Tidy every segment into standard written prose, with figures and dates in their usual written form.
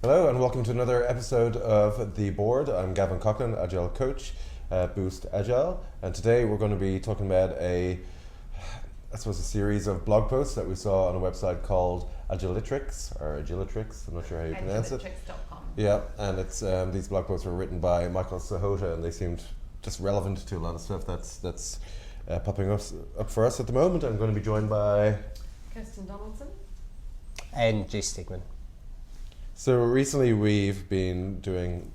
Hello and welcome to another episode of The Board. I'm Gavin Coughlin, Agile Coach at Boost Agile, and today we're going to be talking about a series of blog posts that we saw on a website called Agilitrix, I'm not sure how you pronounce it. Agilitrix.com. Yeah, and it's these blog posts were written by Michael Sahota, and they seemed just relevant to a lot of stuff that's popping up for us at the moment. I'm going to be joined by Kirsten Donaldson. And J. Stigman. So recently we've been doing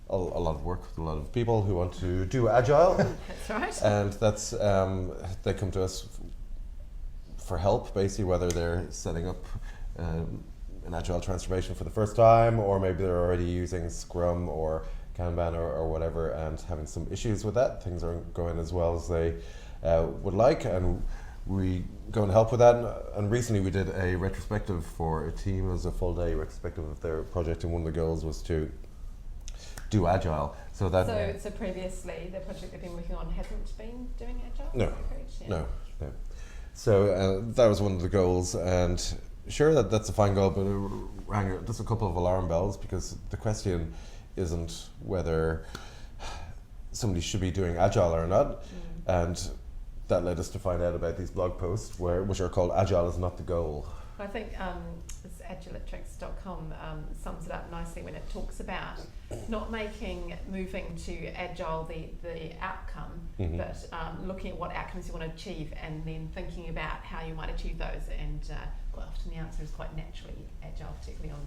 a lot of work with a lot of people who want to do Agile. That's right. And that's they come to us for help, basically, whether they're setting up an Agile transformation for the first time, or maybe they're already using Scrum or Kanban or whatever and having some issues with that. Things aren't going as well as they would like, and we go and help with that. And recently we did a retrospective for a team. It was a full day retrospective of their project, and one of the goals was to do Agile. So previously the project they've been working on hasn't been doing Agile? No. Is that correct? Yeah. No. So that was one of the goals, and sure, that's a fine goal, but it rang just a couple of alarm bells, because the question isn't whether somebody should be doing Agile or not. And that led us to find out about these blog posts which are called Agile is Not the Goal. I think this agilitrix.com sums it up nicely when it talks about not making moving to Agile the outcome, but looking at what outcomes you want to achieve and then thinking about how you might achieve those. And often the answer is quite naturally Agile, particularly on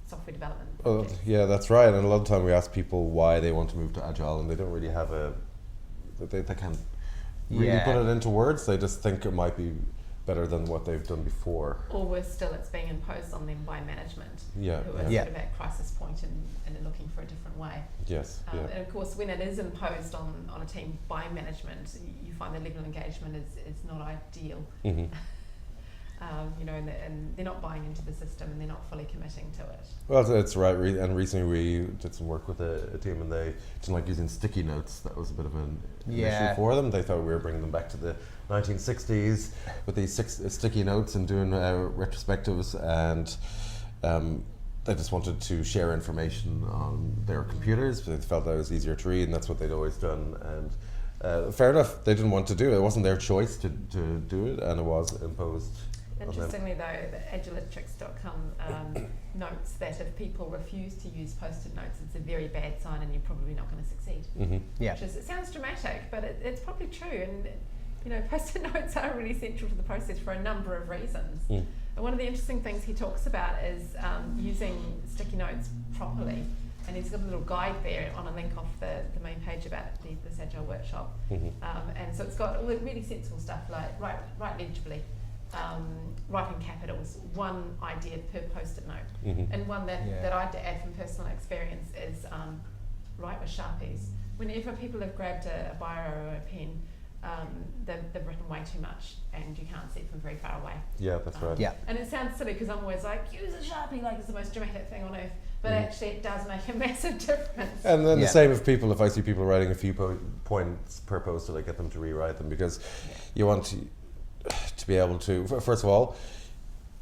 software development projects. Yeah, that's right. And a lot of the time we ask people why they want to move to Agile, and they don't really have they can't really put it into words. They just think it might be better than what they've done before. Or worse still, it's being imposed on them by management, who are sort of at crisis point and are looking for a different way. Yes. And of course, when it is imposed on a team by management, you find the level of engagement is not ideal. And they're not buying into the system, and they're not fully committing to it. Well, that's right. And recently we did some work with a team, and they didn't like using sticky notes. That was a bit of an issue for them. They thought we were bringing them back to the 1960s with these sticky notes and doing retrospectives, and they just wanted to share information on their computers. They felt that was easier to read, and that's what they'd always done. And fair enough, they didn't want to do it. It wasn't their choice to do it, and it was imposed. Interestingly though, the agilitrix.com notes that if people refuse to use post-it notes, it's a very bad sign, and you're probably not going to succeed. It sounds dramatic, but it's probably true. And post-it notes are really central to the process for a number of reasons. And one of the interesting things he talks about is using sticky notes properly. And he's got a little guide there on a link off the main page about this Agile workshop. And so it's got all the really sensible stuff like write legibly. Write in capitals, one idea per post-it note. And one that I'd add from personal experience is write with Sharpies. Whenever people have grabbed a biro or a pen, they've written way too much, and you can't see it from very far away. Yeah, that's right. And it sounds silly because I'm always like, use a Sharpie like it's the most dramatic thing on earth, but actually it does make a massive difference. And then the same if I see people writing a few points per post-it, I get them to rewrite them, because you want to be able to, first of all,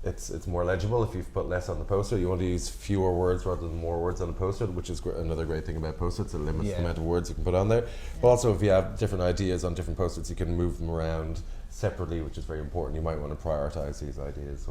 it's more legible if you've put less on the post-it. You want to use fewer words rather than more words on a post-it, which is another great thing about post-its. It limits the amount of words you can put on there. But also, if you have different ideas on different post-its, you can move them around separately, which is very important. You might want to prioritize these ideas.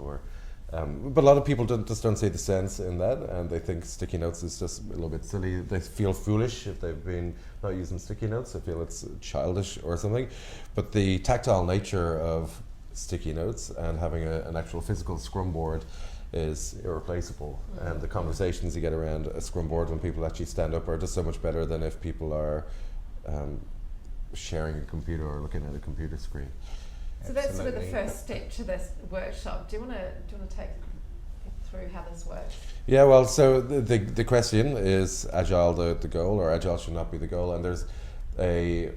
But a lot of people just don't see the sense in that, and they think sticky notes is just a little bit silly. They feel foolish if they've been not using sticky notes. They feel it's childish or something. But the tactile nature of sticky notes and having an actual physical Scrum board is irreplaceable. And the conversations you get around a Scrum board when people actually stand up are just so much better than if people are sharing a computer or looking at a computer screen. So that's sort of the first step to this workshop. Do you want to take through how this works? Yeah, well, so the question is Agile the goal, or Agile should not be the goal? And there's a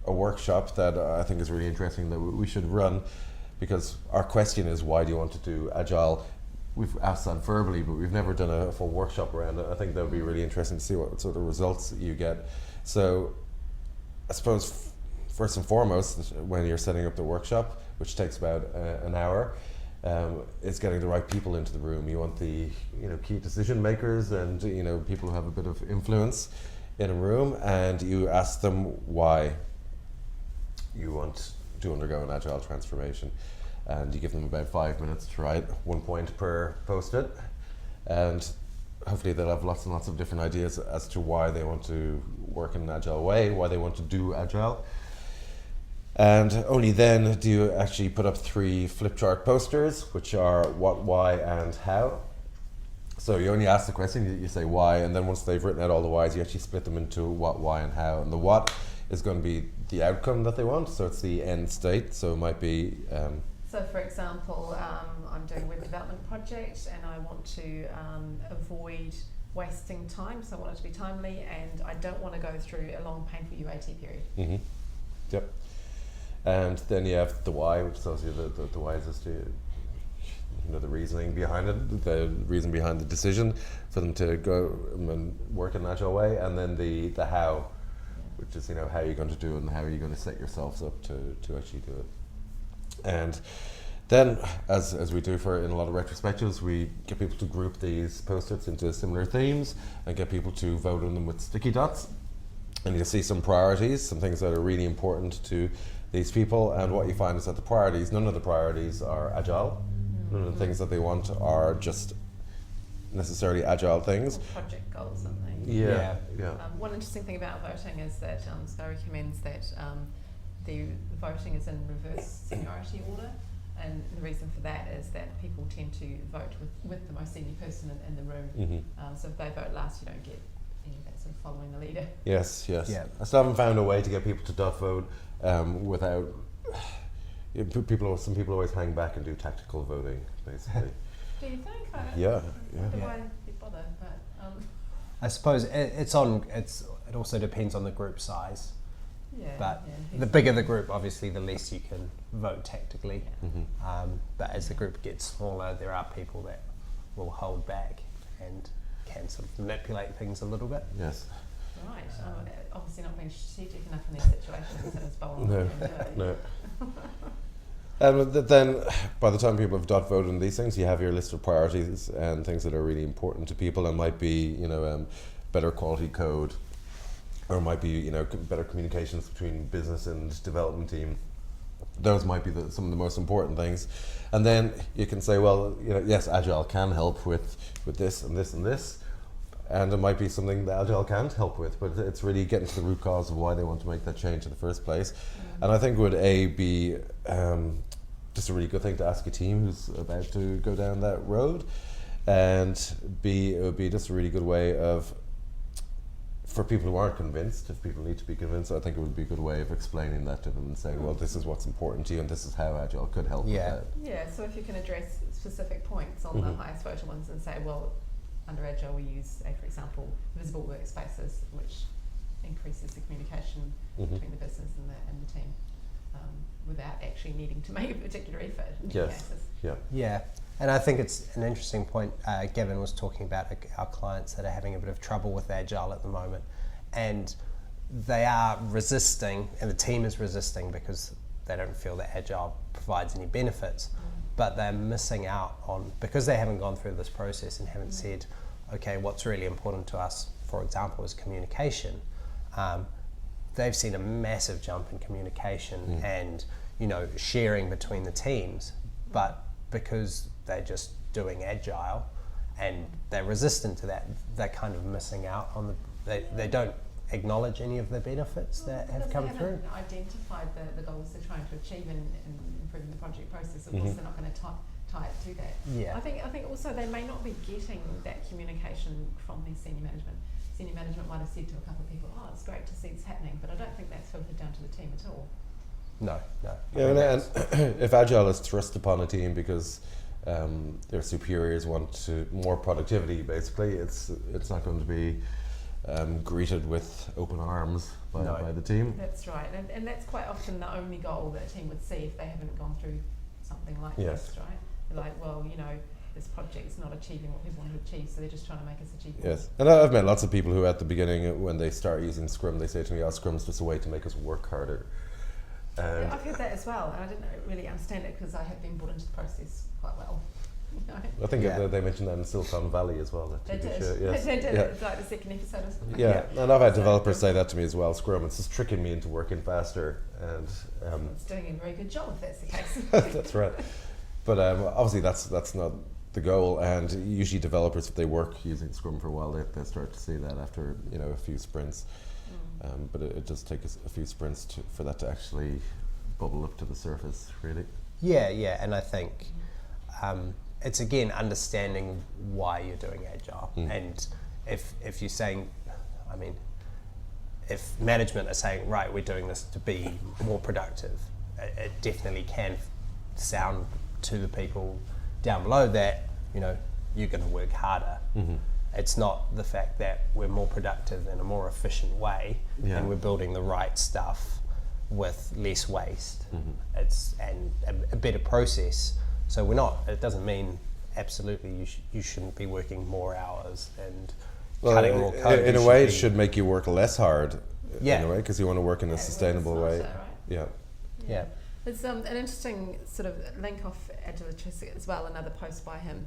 workshop that I think is really interesting that we should run, because our question is, why do you want to do Agile? We've asked that verbally, but we've never done a full workshop around it. I think that would be really interesting to see what sort of results you get. So I suppose first and foremost, when you're setting up the workshop, which takes about an hour, It's getting the right people into the room. You want the key decision makers and people who have a bit of influence in a room, and you ask them why you want to undergo an agile transformation, and you give them about 5 minutes to write 1 point per post-it, and hopefully they'll have lots and lots of different ideas as to why they want to work in an agile way, why they want to do agile. And only then do you actually put up 3 flip chart posters, which are what, why, and how. So you only ask the question, you say why, and then once they've written out all the whys, you actually split them into what, why, and how. And the what is going to be the outcome that they want, so it's the end state. So it might be... So for example, I'm doing a web development project and I want to avoid wasting time, so I want it to be timely, and I don't want to go through a long painful UAT period. Mm-hmm. Yep. And then you have the why, which tells you the why is just the reasoning behind it, the reason behind the decision for them to go and work in an agile way, and then the how, which is how you're going to do it and how are you going to set yourselves up to actually do it. And then, as we do in a lot of retrospectives, we get people to group these post-its into similar themes and get people to vote on them with sticky dots. And you'll see some priorities, some things that are really important to these people. And what you find is that none of the priorities are agile. None of the things that they want are just necessarily agile things. Or project goals and things. Yeah. One interesting thing about voting is that Sky recommends that the voting is in reverse seniority order, and the reason for that is that people tend to vote with the most senior person in the room. Mm-hmm. So if they vote last, you don't get any of that sort of following the leader. Yes. Yeah. I still haven't found a way to get people to dot vote without... Some people always hang back and do tactical voting, basically. Do you think? Yeah. Why be bothered? But I suppose it also depends on the group size. But the bigger the group, obviously, the less you can vote tactically. Yeah. Mm-hmm. But as the group gets smaller, there are people that will hold back and can sort of manipulate things a little bit. Yes. Right. Obviously not being strategic enough in these situations, so it's bold. No. And then, by the time people have dot voted on these things, you have your list of priorities and things that are really important to people, and might be, better quality code, or it might be, better communications between business and development team. Those might be some of the most important things. And then you can say, well, yes, Agile can help with this and this and this. And it might be something that Agile can't help with, but it's really getting to the root cause of why they want to make that change in the first place. And I think would be just a really good thing to ask a team who's about to go down that road, and B, it would be just a really good way of, for people who aren't convinced, if people need to be convinced, I think it would be a good way of explaining that to them and saying, well, this is what's important to you and this is how Agile could help with that. Yeah, so if you can address specific points on the highest voter ones and say, well, under Agile we use, for example, visible workspaces, which increases the communication between the business and the team, without actually needing to make a particular effort in many cases. Yeah, and I think it's an interesting point. Gavin was talking about our clients that are having a bit of trouble with Agile at the moment, and they are resisting, and the team is resisting because they don't feel that Agile provides any benefits, but they're missing out on, because they haven't gone through this process and haven't said, okay, what's really important to us, for example, is communication. They've seen a massive jump in communication and sharing between the teams, but because they're just doing Agile and they're resistant to that, they're kind of missing out on they don't acknowledge any of the benefits that have come through. They haven't identified the goals they're trying to achieve in improving the project process. Of course, they're not going to tie it to that. Yeah. I think also they may not be getting that communication from their senior management. Senior management might have said to a couple of people, oh, it's great to see it's happening, but I don't think that's filtered down to the team at all. No. Yeah, and if Agile is thrust upon a team because their superiors want more productivity, basically, it's not going to be greeted with open arms by the team. That's right, and that's quite often the only goal that a team would see if they haven't gone through something like this, right? They're like, well, this project is not achieving what people want to achieve, so they're just trying to make us achieve more. Yes, and I've met lots of people who at the beginning, when they start using Scrum, they say to me, Scrum's just a way to make us work harder. And Yeah, I've heard that as well, and I didn't really understand it because I have been brought into the process quite well. I think they mentioned that in Silicon Valley as well. They did. Yes. They did. Yeah. It's like the second episode or something. Yeah, and I've had developers say that to me as well. Scrum, it's just tricking me into working faster, and It's doing a very good job if that's the case. that's right. But obviously, that's not the goal. And usually, developers, if they work using Scrum for a while, they start to see that after a few sprints. But it does take a few sprints for that to actually bubble up to the surface, really. Yeah, and I think it's again understanding why you're doing Agile, and if you're saying, I mean, if management are saying, right, we're doing this to be more productive, it definitely can sound to the people down below that you're going to work harder. It's not the fact that we're more productive in a more efficient way and we're building the right stuff with less waste. It's a better process. So it doesn't mean absolutely you shouldn't be working more hours and cutting more code. In a way, it should make you work less hard. Yeah. In a way, because you want to work in a sustainable way. Right? Yeah. There's an interesting sort of link off agilitrix as well, another post by him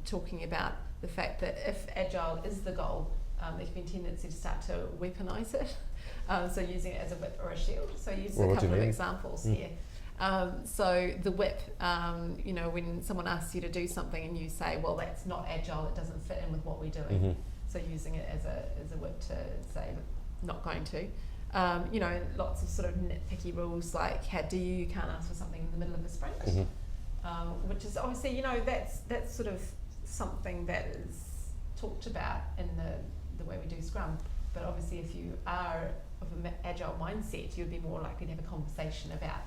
talking about the fact that if Agile is the goal, there can be a tendency to start to weaponize it. So using it as a whip or a shield. So I use a couple of examples here. So the whip, when someone asks you to do something and you say, well, that's not Agile, it doesn't fit in with what we're doing. So using it as a whip to say, not going to. Lots of sort of nitpicky rules like you can't ask for something in the middle of a sprint, which is obviously, that's sort of something that is talked about in the way we do Scrum. But obviously, if you are of an agile mindset, you'd be more likely to have a conversation about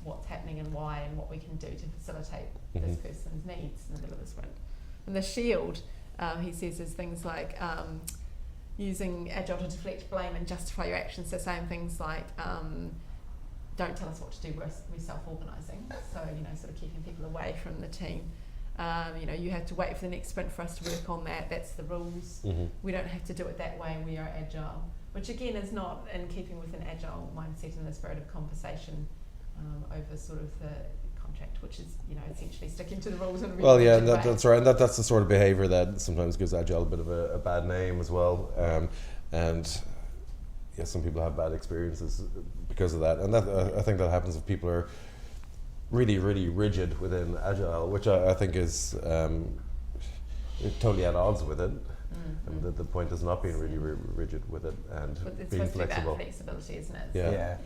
what's happening and why and what we can do to facilitate this person's needs in the middle of the sprint. And the shield, he says, is things like using Agile to deflect blame and justify your actions. So saying things like, don't tell us what to do, we're self-organising. So, sort of keeping people away from the team. You have to wait for the next sprint for us to work on that. That's the rules. We don't have to do it that way. We are agile, which again is not in keeping with an agile mindset and the spirit of conversation over sort of the contract, which is essentially sticking to the rules. In a really and that's right. And that's the sort of behaviour that sometimes gives Agile a bit of a bad name as well. And some people have bad experiences because of that. And I think that happens if people are really, really rigid within Agile, which I think is totally at odds with it. And the point is not being really rigid with it and it's being supposed flexible. To be about flexibility, isn't it? Yeah.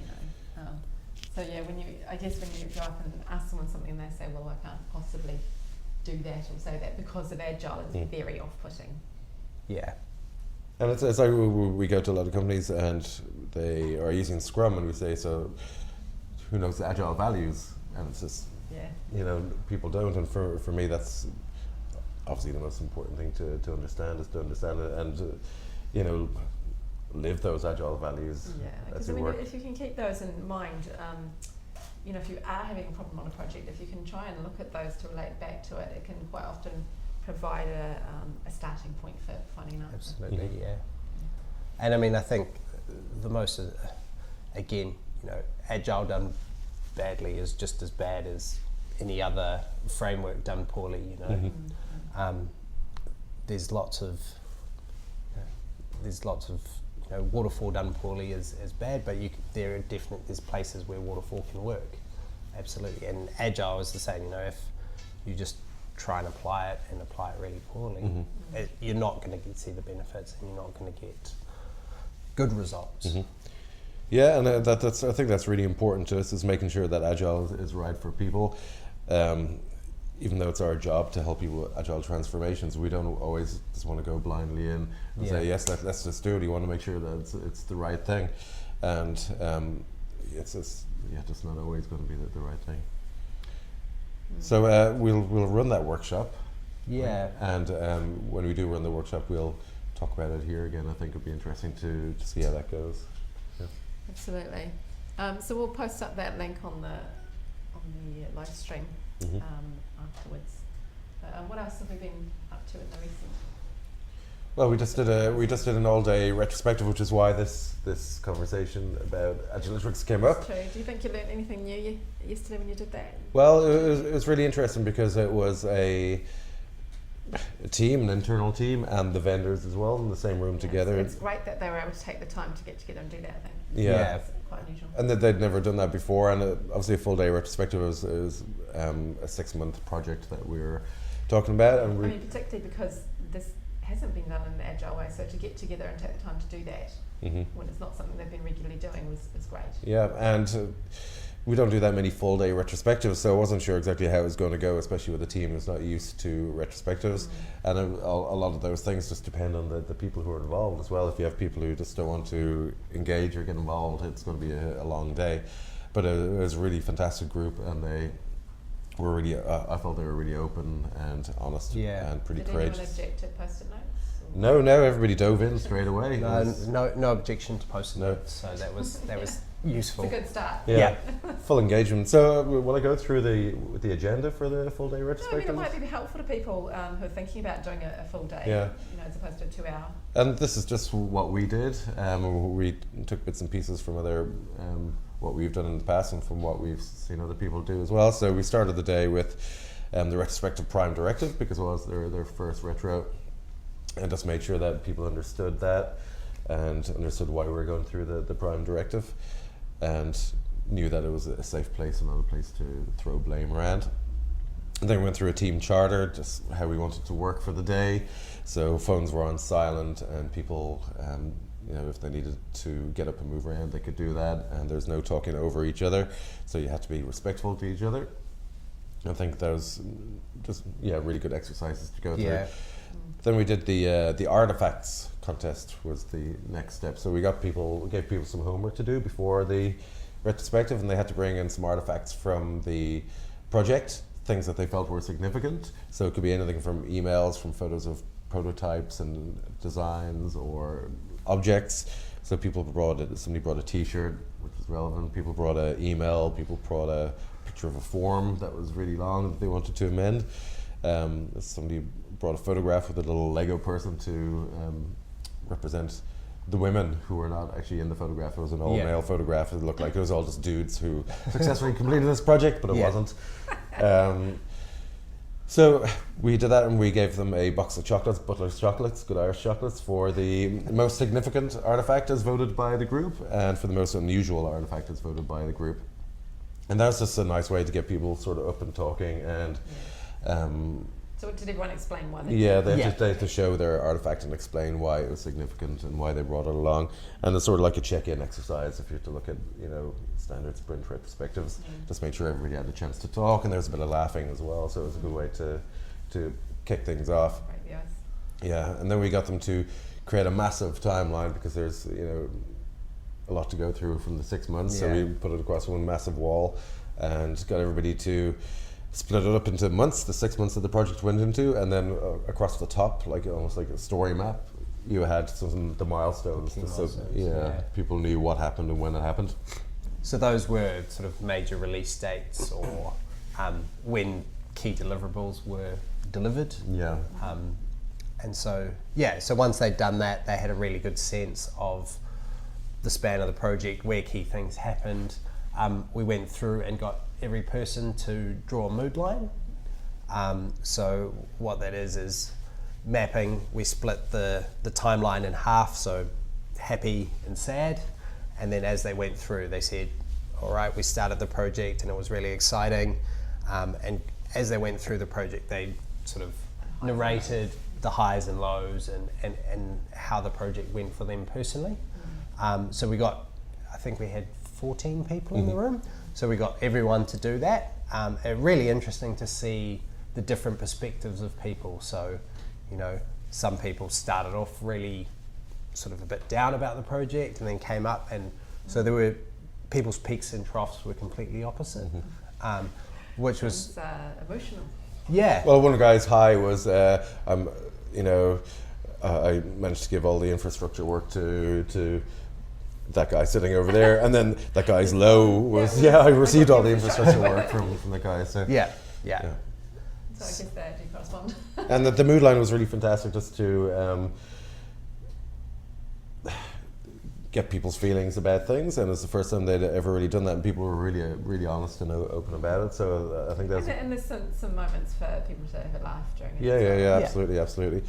So when you go up and ask someone something, and they say, "Well, I can't possibly do that or say that because of Agile," it's very off-putting. Yeah. And it's like we go to a lot of companies and they are using Scrum, and we say, "So, who knows the Agile values?" And it's just, people don't. And for me, that's obviously the most important thing to understand is to understand it and, live those Agile values. Yeah, because if you can keep those in mind, if you are having a problem on a project, if you can try and look at those to relate back to it, it can quite often provide a starting point for finding an answer. Absolutely, yeah. And I mean, I think the most, again, Agile done badly is just as bad as any other framework done poorly. There's lots of waterfall done poorly is bad, but there's places where waterfall can work, absolutely. And Agile is the same. If you just try and apply it really poorly, you're not going to see the benefits, and you're not going to get good results. Yeah, and that's I think that's really important to us, is making sure that Agile is right for people. Even though it's our job to help people with Agile transformations, we don't always just want to go blindly in and say, yes, let's just do it. You want to make sure that it's the right thing. And it's just not always going to be the right thing. So we'll run that workshop. Yeah. And when we do run the workshop, we'll talk about it here again. I think it'd be interesting to see how that goes. Yeah. Absolutely. So we'll post up that link on the live stream afterwards. What else have we been up to in the recent? Well, we just did an all-day retrospective, which is why this conversation about agilitrix came up. That's true. Do you think you learned anything new yesterday when you did that? Well, it was really interesting because it was a team, an internal team, and the vendors as well in the same room together. It's great that they were able to take the time to get together and do that, I think. Yeah. It's quite unusual. And that they'd never done that before, and obviously a full day retrospective was a 6-month project that we were talking about. And I mean, particularly because this hasn't been done in the agile way, so to get together and take the time to do that when it's not something they've been regularly doing was great. Yeah, and we don't do that many full day retrospectives, so I wasn't sure exactly how it was going to go, especially with a team who's not used to retrospectives. And a lot of those things just depend on the people who are involved as well. If you have people who just don't want to engage or get involved, it's going to be a long day. But it was a really fantastic group, and they were really, I felt they were really open and honest and pretty courageous. Did anyone object to post-it notes? No, everybody dove in straight away. No objection to post-it notes, so that was useful. It's a good start. Yeah. Full engagement. So will I go through the agenda for the full day No, I mean, retrospective? it might be helpful to people who are thinking about doing a full day, as opposed to a 2-hour. And this is just what we did. We took bits and pieces from other what we've done in the past and from what we've seen other people do as well. So we started the day with the retrospective prime directive, because it was their first retro, and just made sure that people understood that and understood why we were going through the prime directive, and knew that it was a safe place and not a place to throw blame around. And then we went through a team charter, just how we wanted to work for the day. So phones were on silent, and people, if they needed to get up and move around, they could do that, and there's no talking over each other. So you had to be respectful to each other. I think that was just really good exercises to go through. Then we did the artifacts contest was the next step. So we gave people some homework to do before the retrospective, and they had to bring in some artifacts from the project, things that they felt were significant. So it could be anything from emails, from photos of prototypes and designs, or objects. So somebody brought a t-shirt, which was relevant. People brought an email. People brought a picture of a form that was really long that they wanted to amend. Somebody brought a photograph with a little Lego person to represent the women who were not actually in the photograph. It was an all-male photograph. It looked like it was all just dudes who successfully completed this project, but it wasn't. So we did that, and we gave them a box of chocolates, Butler's chocolates, good Irish chocolates, for the most significant artifact as voted by the group, and for the most unusual artifact as voted by the group. And that was just a nice way to get people sort of up and talking, and so did everyone explain why? They had to show their artifact and explain why it was significant and why they brought it along. And it's sort of like a check-in exercise if you have to look at standard sprint retrospectives. Just make sure everybody had a chance to talk, and there was a bit of laughing as well. So it was a good way to kick things off. Right, yes. Yeah, and then we got them to create a massive timeline, because there's a lot to go through from the 6 months. So we put it across one massive wall and got everybody to split it up into months, the 6 months that the project went into, and then across the top, like almost like a story map, you had the milestones. People knew what happened and when it happened. So those were sort of major release dates, or when key deliverables were delivered. Yeah. And so once they'd done that, they had a really good sense of the span of the project, where key things happened. We went through and got every person to draw a mood line. So what that is mapping. We split the timeline in half, so happy and sad. And then as they went through, they said, all right, we started the project and it was really exciting. And as they went through the project, they sort of narrated the highs and lows and how the project went for them personally. So I think we had 14 people in the room. So we got everyone to do that. Really interesting to see the different perspectives of people. So, some people started off really sort of a bit down about the project and then came up, and so there were people's peaks and troughs were completely opposite, which was emotional. Yeah. Well, one guy's high was, I managed to give all the infrastructure work to that guy sitting over there, and then that guy's low was, I received all the infrastructure work from the guy. So So I guess that do correspond. And the mood line was really fantastic, just to get people's feelings about things, and it's the first time they'd ever really done that, and people were really honest and open about it. So I think that's and there's some moments for people to have a laugh during it. yeah, absolutely.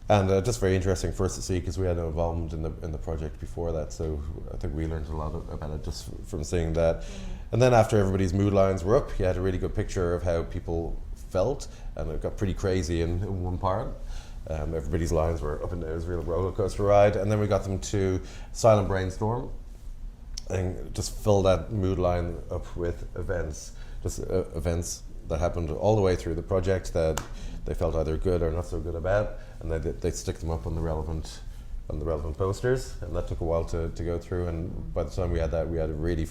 And just very interesting for us to see, because we had no involvement in the project before that, so I think we learned a lot about it just from seeing that. And then after everybody's mood lines were up, you had a really good picture of how people felt, and it got pretty crazy in one part. Everybody's lines were up and down. It was a real roller coaster ride. And then we got them to silent brainstorm and just fill that mood line up with events, just events that happened all the way through the project that they felt either good or not so good about, and they'd stick them up on the relevant posters, and that took a while to go through. And by the time we had that, we had a really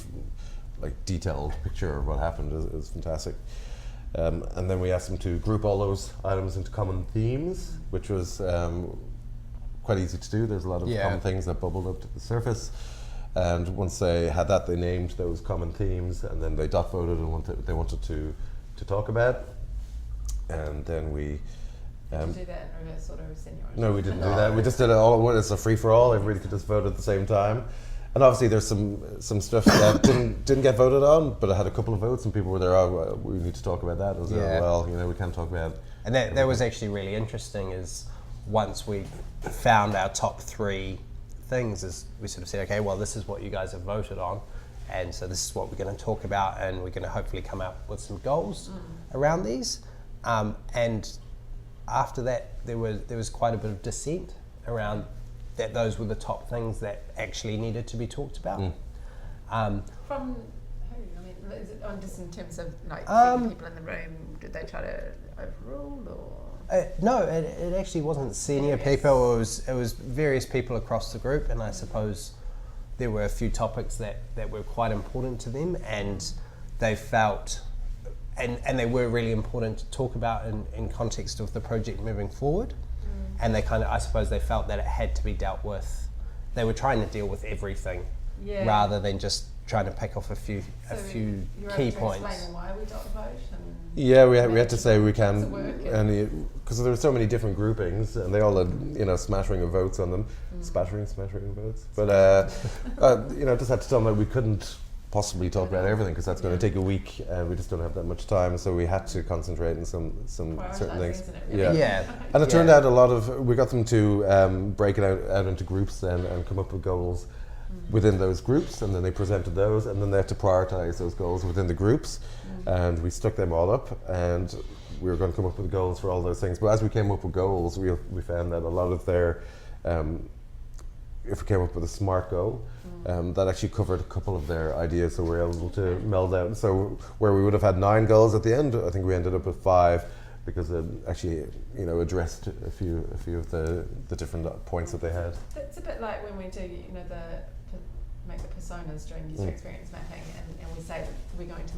detailed picture of what happened. It was fantastic. And then we asked them to group all those items into common themes, which was quite easy to do. There's a lot of common things that bubbled up to the surface. And once they had that, they named those common themes, and then they dot voted on what they wanted to talk about. And then we... Did you do that in reverse order of seniority? No, we didn't do that. We just did it all at once. It's a free-for-all. Everybody could just vote at the same time. And obviously there's some stuff that didn't get voted on, but it had a couple of votes, and people were there, well, we need to talk about that. As well, we can't talk about it. And that was actually really interesting, is once we found our top 3 things, is we sort of said, okay, well, this is what you guys have voted on, and so this is what we're going to talk about, and we're going to hopefully come up with some goals around these. And after that, there was quite a bit of dissent around that. Those were the top things that actually needed to be talked about. From who? I mean, is it on just in terms of people in the room? Did they try to overrule, or? No, it actually wasn't senior people. It was various people across the group, and I suppose there were a few topics that were quite important to them, and they felt, and they were really important to talk about in context of the project moving forward. And they I suppose they felt that it had to be dealt with. They were trying to deal with everything, rather than just trying to pick off a few key points. Explain why we got the vote. Yeah, we had to say we can, and because there were so many different groupings, and they all had smattering of votes on them, smattering of votes. But just had to tell them that we couldn't possibly talk about everything, because that's going to take a week, and we just don't have that much time. So we had to concentrate on some certain things. And it turned out we got them to break it out into groups and come up with goals within those groups, and then they presented those, and then they had to prioritize those goals within the groups, and we stuck them all up, and we were going to come up with goals for all those things. But as we came up with goals, we found that a lot of their if we came up with a SMART goal, that actually covered a couple of their ideas, so we were able to meld out. So where we would have had 9 goals at the end, I think we ended up with 5, because it actually addressed a few of the different points that they had. It's a bit like when we do make the personas during user experience mapping, and we say that we're going to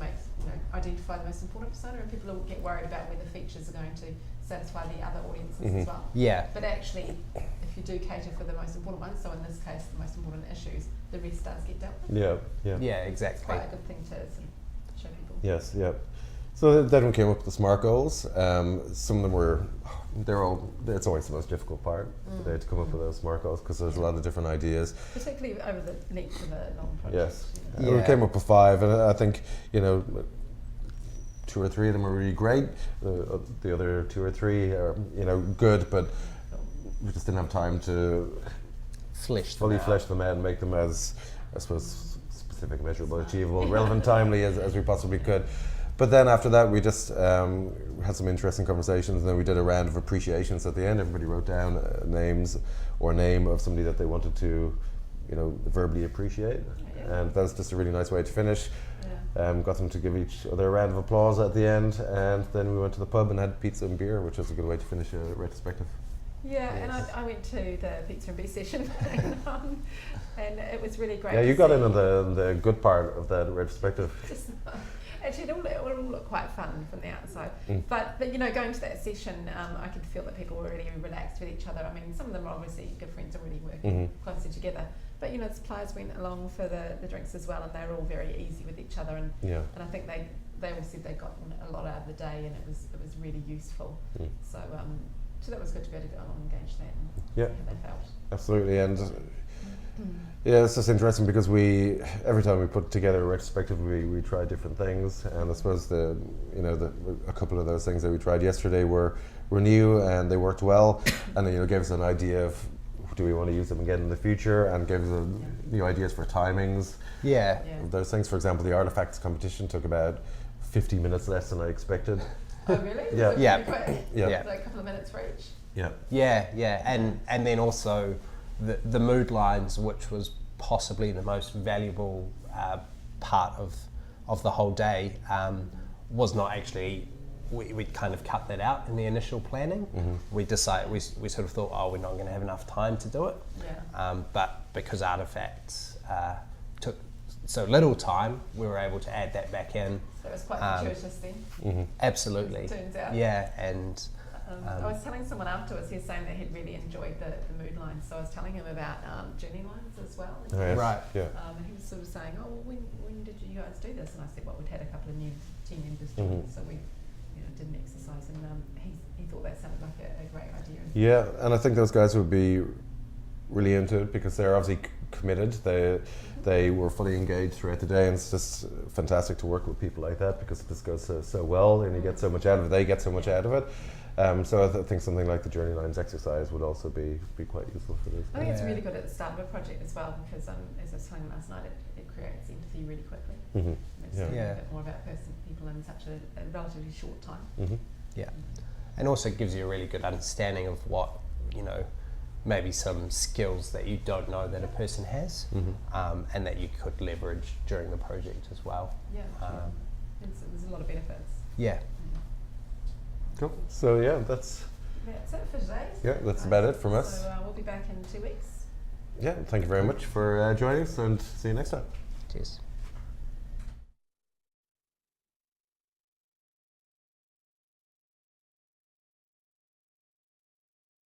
identify the most important persona, and people will get worried about whether features are going to satisfy the other audiences as well. Yeah. But actually, if you do cater for the most important ones, so in this case the most important issues, the rest does get dealt with. Yeah, exactly. It's quite a good thing to sort of show people. Yes, yeah. So then we came up with the SMART goals. Some of them it's always the most difficult part, they had to come up with those SMART goals, because there's a lot of different ideas. Particularly over the length of a long project. Yes. We came up with 5, and I think, 2 or 3 of them are really great. The other 2 or 3 are, good, but we just didn't have time to fully flesh them out and make them as, I suppose, specific, measurable, achievable, relevant, timely as we possibly could. But then after that, we just had some interesting conversations, and then we did a round of appreciations at the end. Everybody wrote down names or name of somebody that they wanted to, verbally appreciate. And that's just a really nice way to finish. Got them to give each other a round of applause at the end, and then we went to the pub and had pizza and beer, which was a good way to finish a retrospective. Yeah, and I went to the pizza and beer session, and it was really great. Yeah, you got in on the good part of that retrospective. Actually, it all looked quite fun from the outside. But going to that session, I could feel that people were really relaxed with each other. I mean, some of them are obviously good friends, already working closely together. But the suppliers went along for the drinks as well, and they were all very easy with each other. And I think they all said they got a lot out of the day, and it was really useful. So that was good to be able to go and engage that and see how they felt. Absolutely, and Yeah, it's just interesting because every time we put together a retrospective, we try different things, and I suppose a couple of those things that we tried yesterday were new and they worked well, and gave us an idea of do we want to use them again in the future, and gave us new ideas for timings. Yeah. Those things. For example, the artifacts competition took about 50 minutes less than I expected. Oh really? Yeah. So Yeah. quick? Yeah. So a couple of minutes for each. Yeah. And then also the mood lines, which was possibly the most valuable part of the whole day, was not actually. We kind of cut that out in the initial planning. We sort of thought, we're not going to have enough time to do it. But because artifacts took so little time, we were able to add that back in. So it was quite fortuitous then. Absolutely. As it turns out. Yeah, and I was telling someone afterwards, he was saying that he'd really enjoyed the mood lines, so I was telling him about journey lines as well. And Right. Yeah. and he was sort of saying, oh, well, when did you guys do this? And I said, well, we'd had a couple of new team members join, so we did an exercise, and he thought that sounded like a great idea. Yeah, and I think those guys would be really into it because they're obviously committed. They were fully engaged throughout the day, and it's just fantastic to work with people like that because it just goes so well, and you get so much out of it. They get so much out of it. So I think something like the Journey Lines exercise would also be quite useful for this. I think it's really good at the start of a project as well because, as I was telling them last night, it creates empathy really quickly. It's a bit more about people in such a relatively short time. Yeah, and also gives you a really good understanding of what maybe some skills that you don't know that a person has, and that you could leverage during the project as well. Yeah, there's a lot of benefits. Yeah. Cool. So yeah, that's it for today. Yeah, that's about it from us. So we'll be back in 2 weeks. Yeah, thank you very much for joining us, and see you next time. Cheers.